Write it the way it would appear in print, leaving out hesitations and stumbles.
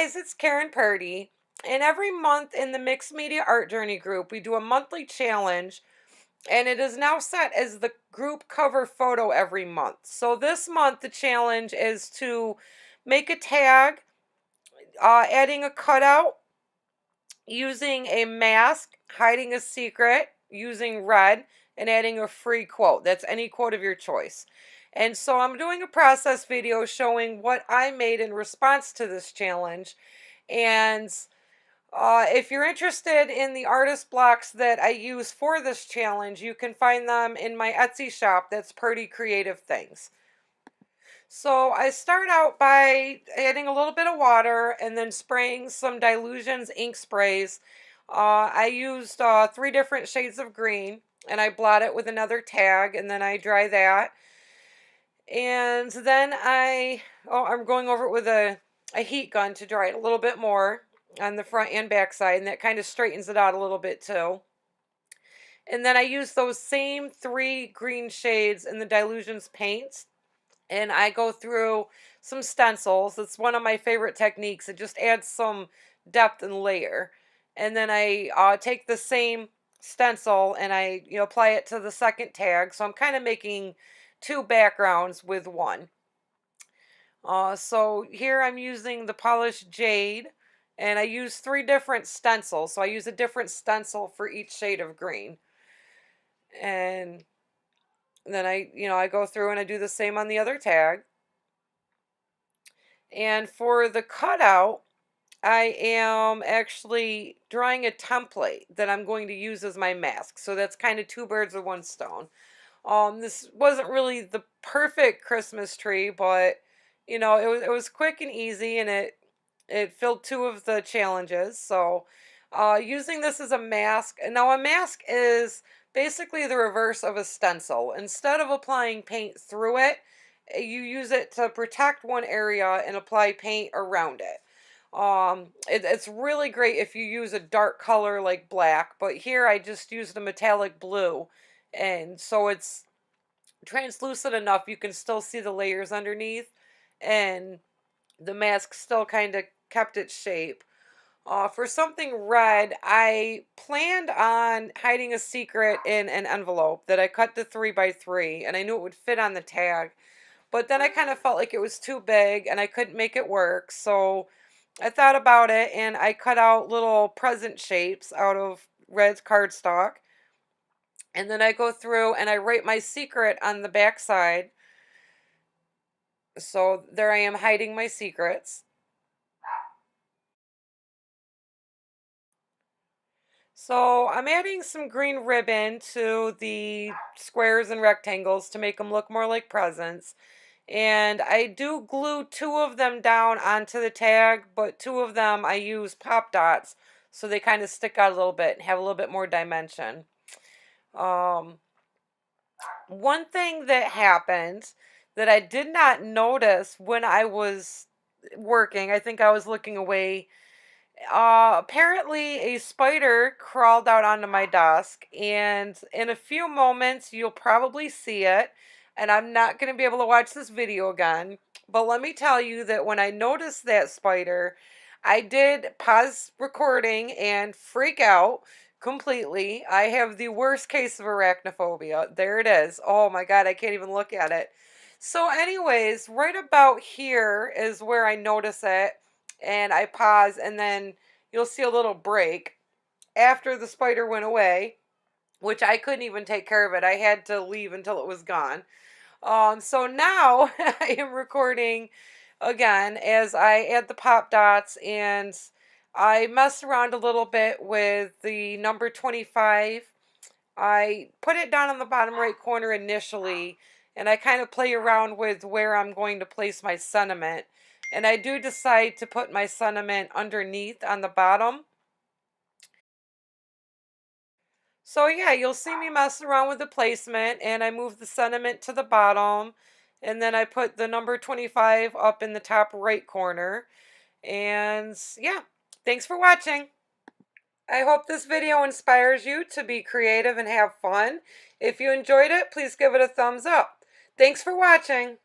guys, it's Karen Purdy, and every month in the Mixed Media Art Journey group, we do a monthly challenge, and it is now set as the group cover photo every month. So this month, the challenge is to make a tag, adding a cutout, using a mask, hiding a secret, using red, and adding a free quote. That's any quote of your choice. And so I'm doing a process video showing what I made in response to this challenge. And if you're interested in the artist blocks that I use for this challenge, you can find them in my Etsy shop. That's Purdy Creative Things. So I start out by adding a little bit of water and then spraying some Dylusions ink sprays. I used 3 different shades of green, and I blot it with another tag, and then I dry that. And then I'm going over it with a heat gun to dry it a little bit more on the front and back side, and that kind of straightens it out a little bit too. And then I use those same 3 green shades in the Dylusions paints, and I go through some stencils. It's one of my favorite techniques. It just adds some depth and layer. And then I take the same stencil and I apply it to the second tag. So I'm kind of making 2 backgrounds with one. So here I'm using the polished jade, and I use 3 different stencils. So I use a different stencil for each shade of green. And then I go through and I do the same on the other tag. And for the cutout, I am actually drawing a template that I'm going to use as my mask. So that's kind of 2 birds with 1 stone. This wasn't really the perfect Christmas tree, but it was quick and easy, and it filled 2 of the challenges. So using this as a mask, and now a mask is basically the reverse of a stencil. Instead of applying paint through it, you use it to protect one area and apply paint around it. It's really great if you use a dark color like black, but here I just used a metallic blue, and so it's translucent enough you can still see the layers underneath, and the mask still kind of kept its shape. For something red, I planned on hiding a secret in an envelope that I cut to 3 by 3, and I knew it would fit on the tag. But then I kind of felt like it was too big and I couldn't make it work. So I thought about it and I cut out little present shapes out of red cardstock. And then I go through and I write my secret on the back side. So there I am hiding my secrets. So I'm adding some green ribbon to the squares and rectangles to make them look more like presents. And I do glue 2 of them down onto the tag, but 2 of them I use pop dots so they kind of stick out a little bit and have a little bit more dimension. Um, One thing that happened that I did not notice when I was working, I think I was looking away. Apparently, a spider crawled out onto my desk, and in a few moments, you'll probably see it. And I'm not going to be able to watch this video again. But let me tell you that when I noticed that spider, I did pause recording and freak out completely. I have the worst case of arachnophobia. There it is. Oh my God, I can't even look at it. So, anyways, right about here is where I notice it, and I pause, and then you'll see a little break after the spider went away, which I couldn't even take care of it. I had to leave until it was gone. So now I am recording again as I add the pop dots, and I mess around a little bit with the number 25. I put it down on the bottom right corner initially, and I kind of play around with where I'm going to place my sentiment. And I do decide to put my sentiment underneath on the bottom. So yeah, you'll see me mess around with the placement, and I move the sentiment to the bottom, and then I put the number 25 up in the top right corner. And yeah, thanks for watching. I hope this video inspires you to be creative and have fun. If you enjoyed it, please give it a thumbs up. Thanks for watching.